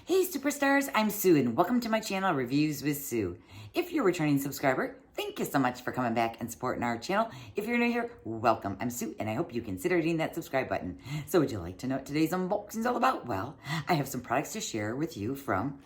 Hey superstars, I'm Sue and welcome to my channel, Reviews with Sue. If you're a returning subscriber, thank you so much for coming back and supporting our channel. If you're new here, welcome. I'm Sue and I hope you consider hitting that subscribe button. So would you like to know what today's unboxing is all about? Well, I have some products to share with you from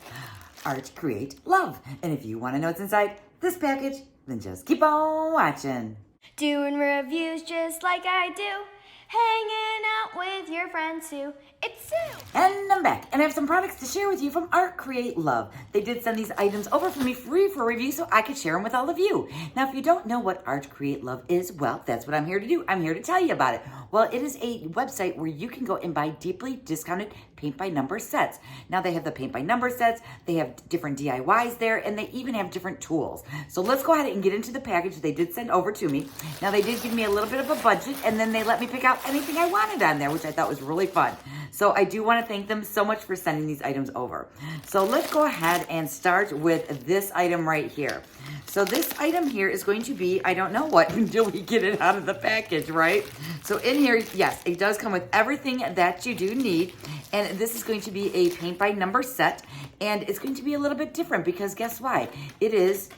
ArtCreateLove. And if you want to know what's inside this package, then just keep on watching. Doing reviews just like I do. Hanging out with your friend Sue. It's Sue. And I'm back, and I have some products to share with you from ArtCreateLove. They did send these items over for me free for review so I could share them with all of you. Now, if you don't know what ArtCreateLove is, well, that's what I'm here to do. I'm here to tell you about it. Well, it is a website where you can go and buy deeply discounted paint by number sets. Now, they have the paint by number sets, they have different DIYs there, and they even have different tools. So let's go ahead and get into the package they did send over to me. Now, they did give me a little bit of a budget, and then they let me pick out anything I wanted on there, which I thought was really fun. So I do want to thank them so much for sending these items over. So let's go ahead and start with this item right here. So this item here is going to be, I don't know what until we get it out of the package, right? So in here, yes, it does come with everything that you do need. And this is going to be a paint by number set. And it's going to be a little bit different because guess why? It is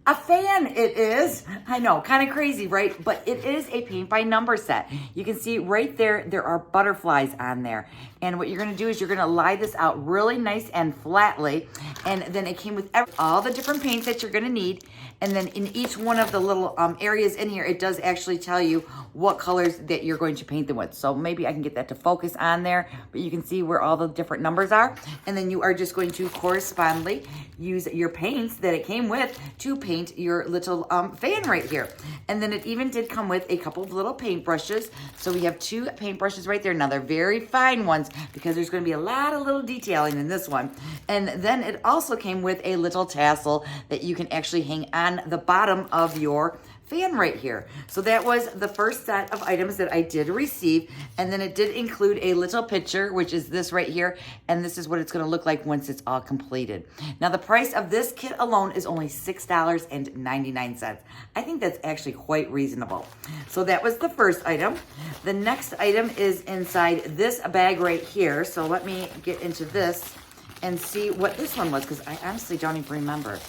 a fan, it is. I know, kind of crazy, right? But it is a paint by number set. You can see right there, there are butterflies on there. And what you're gonna do is you're gonna lie this out really nice and flatly. And then it came with all the different paints that you're gonna need. And then in each one of the little areas in here, it does actually tell you what colors that you're going to paint them with. So maybe I can get that to focus on there, but you can see where all the different numbers are. And then you are just going to correspondingly use your paints that it came with to paint your little fan right here. And then it even did come with a couple of little paint brushes. So we have two paint brushes right there. Now they're very fine ones because there's going to be a lot of little detailing in this one. And then it also came with a little tassel that you can actually hang on the bottom of your fan right here. So that was the first set of items that I did receive. And then it did include a little picture, which is this right here. And this is what it's going to look like once it's all completed. Now the price of this kit alone is only $6.99. I think that's actually quite reasonable. So that was the first item. The next item is inside this bag right here. So let me get into this and see what this one was because I honestly don't even remember.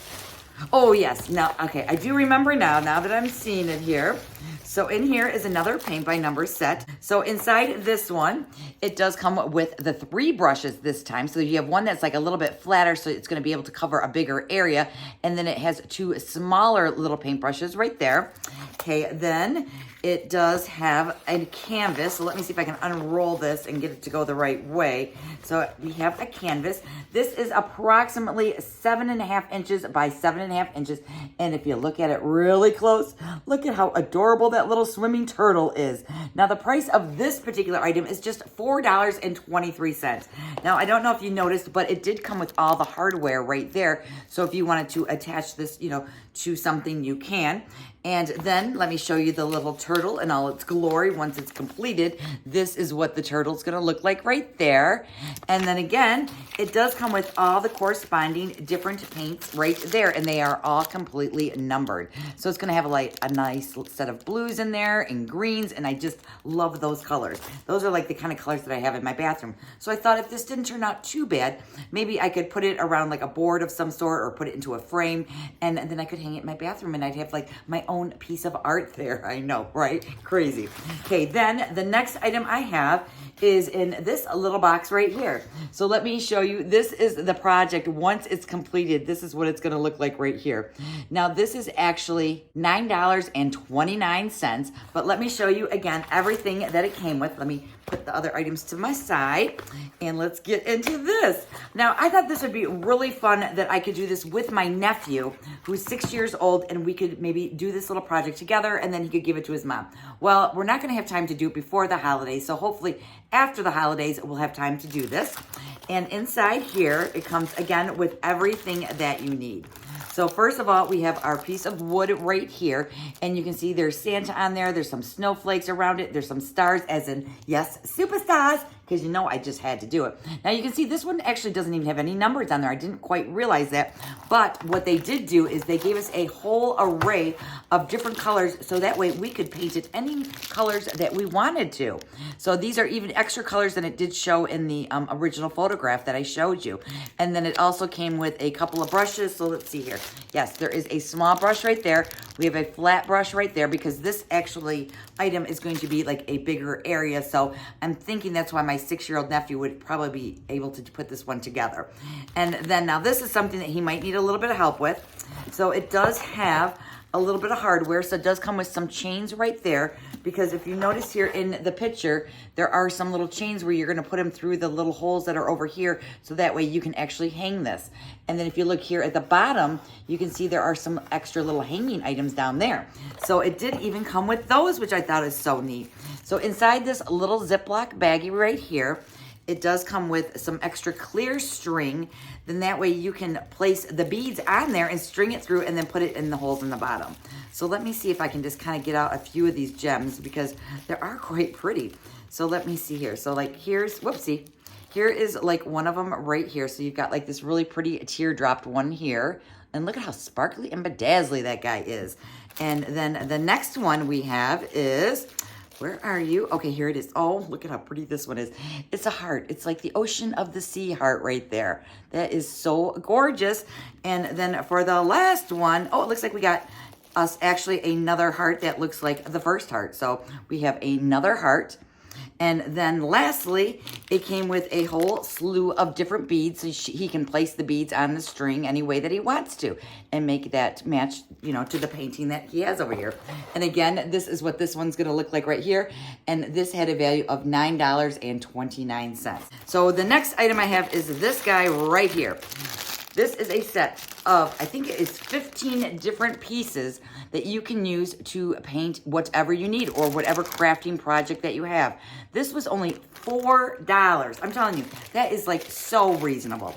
Oh yes, now, okay, I do remember now that I'm seeing it here. So in here is another paint by number set. So inside this one, it does come with the 3 brushes this time. So you have one that's like a little bit flatter, so it's gonna be able to cover a bigger area. And then it has 2 smaller little paint brushes right there. Okay, then it does have a canvas. So let me see if I can unroll this and get it to go the right way. So we have a canvas. This is approximately 7.5 inches by 7.5 inches. And if you look at it really close, look at how adorable that little swimming turtle is. Now the price of this particular item is just $4.23. Now I don't know if you noticed, but it did come with all the hardware right there. So if you wanted to attach this, to something, you can. And then let me show you the little turtle in all its glory once it's completed. This is what the turtle's gonna look like right there. And then again, it does come with all the corresponding different paints right there, and they are all completely numbered. So it's gonna have like a nice set of blues in there and greens, and I just love those colors. Those are like the kind of colors that I have in my bathroom. So I thought if this didn't turn out too bad, maybe I could put it around like a board of some sort or put it into a frame, and then I could hang it in my bathroom and I'd have like my own piece of art there. I know, right? Crazy. Okay, then the next item I have is in this little box right here. So let me show you. This is the project. Once it's completed, this is what it's going to look like right here. Now, this is actually $9.29, but let me show you again everything that it came with. Let me put the other items to my side and let's get into this. Now, I thought this would be really fun that I could do this with my nephew who's 6 years old, and we could maybe do this little project together and then he could give it to his mom. Well, we're not going to have time to do it before the holidays, so hopefully after the holidays we'll have time to do this. And inside here it comes again with everything that you need. So first of all, we have our piece of wood right here, and you can see there's Santa on there. There's some snowflakes around it. There's some stars, as in, yes, superstars. because you know I just had to do it. Now you can see this one actually doesn't even have any numbers on there. I didn't quite realize that. But what they did do is they gave us a whole array of different colors so that way we could paint it any colors that we wanted to. So these are even extra colors than it did show in the original photograph that I showed you. And then it also came with a couple of brushes. So let's see here. Yes, there is a small brush right there. We have a flat brush right there because this actually item is going to be like a bigger area. So I'm thinking that's why my 6-year-old nephew would probably be able to put this one together. And then now this is something that he might need a little bit of help with. So it does have a little bit of hardware. So it does come with some chains right there, because if you notice here in the picture, there are some little chains where you're going to put them through the little holes that are over here. So that way you can actually hang this. And then if you look here at the bottom, you can see there are some extra little hanging items down there. So it did even come with those, which I thought is so neat. So inside this little Ziploc baggie right here, it does come with some extra clear string. Then that way you can place the beads on there and string it through and then put it in the holes in the bottom. So let me see if I can just kind of get out a few of these gems because they are quite pretty. So let me see here. So like here's, whoopsie. Here is like one of them right here. So you've got like this really pretty teardropped one here. And look at how sparkly and bedazzly that guy is. And then the next one we have is, where are you? Okay, here it is. Oh, look at how pretty this one is. It's a heart. It's like the ocean of the sea heart right there. That is so gorgeous. And then for the last one, oh, it looks like we got us actually another heart that looks like the first heart. So we have another heart. And then lastly, it came with a whole slew of different beads. So he can place the beads on the string any way that he wants to and make that match, you know, to the painting that he has over here. And again, this is what this one's going to look like right here. And this had a value of $9.29. So the next item I have is this guy right here. This is a set of, I think it's 15 different pieces that you can use to paint whatever you need or whatever crafting project that you have. This was only $4. I'm telling you, that is like so reasonable.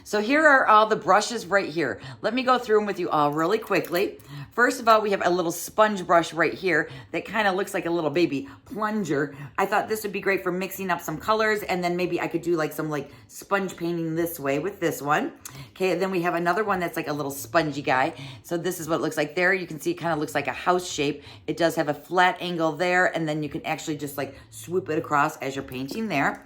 So here are all the brushes right here. Let me go through them with you all really quickly. First of all, we have a little sponge brush right here that kind of looks like a little baby plunger. I thought this would be great for mixing up some colors, and then maybe I could do like some like sponge painting this way with this one. Okay, then we have another one that's like a little spongy guy. So this is what it looks like there. You can see it kind of looks like a house shape. It does have a flat angle there, and then you can actually just like swoop it across as you're painting there.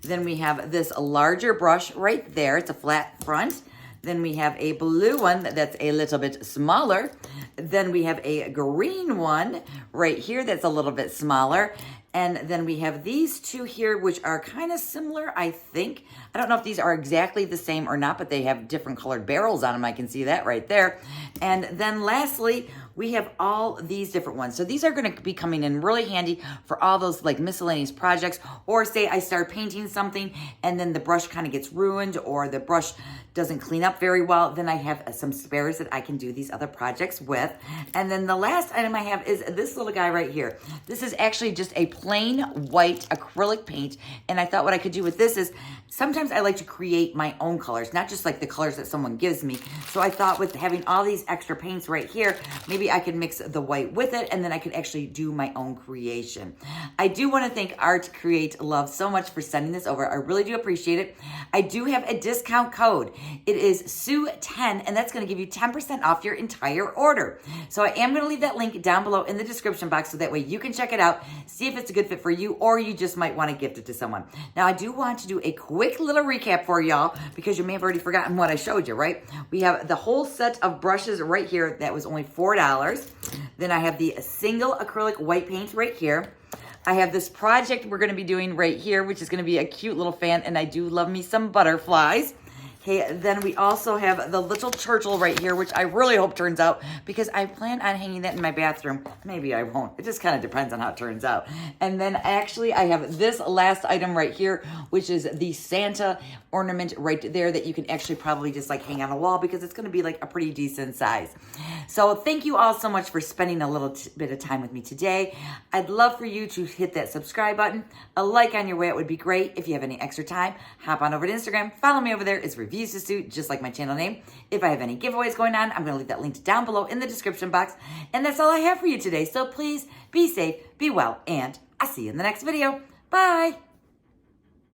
Then we have this larger brush right there. It's a flat front. Then we have a blue one that's a little bit smaller. Then we have a green one right here that's a little bit smaller. And then we have these two here, which are kind of similar, I think. I don't know if these are exactly the same or not, but they have different colored barrels on them. I can see that right there. And then lastly, we have all these different ones. So these are going to be coming in really handy for all those like miscellaneous projects, or say I start painting something and then the brush kind of gets ruined or the brush doesn't clean up very well. Then I have some spares that I can do these other projects with. And then the last item I have is this little guy right here. This is actually just a plain white acrylic paint. And I thought what I could do with this is sometimes I like to create my own colors, not just like the colors that someone gives me. So I thought with having all these extra paints right here, maybe I could mix the white with it and then I could actually do my own creation. I do want to thank ArtCreateLove so much for sending this over. I really do appreciate it. I do have a discount code. It is SUE10, and that's going to give you 10% off your entire order. So I am going to leave that link down below in the description box so that way you can check it out, see if it's a good fit for you, or you just might want to gift it to someone. Now, I do want to do a quick little recap for y'all because you may have already forgotten what I showed you, right? We have the whole set of brushes right here that was only $4. Then I have the single acrylic white paint right here. I have this project we're going to be doing right here, which is going to be a cute little fan, and I do love me some butterflies. Okay, then we also have the little turtle right here, which I really hope turns out because I plan on hanging that in my bathroom. Maybe I won't. It just kind of depends on how it turns out. And then actually I have this last item right here, which is the Santa ornament right there that you can actually probably just like hang on a wall because it's going to be like a pretty decent size. So thank you all so much for spending a little bit of time with me today. I'd love for you to hit that subscribe button. A like on your way out would be great. If you have any extra time, hop on over to Instagram. Follow me over there. It's reviewswithsue, just like my channel name. If I have any giveaways going on, I'm going to leave that link down below in the description box. And that's all I have for you today. So please be safe, be well, and I'll see you in the next video. Bye.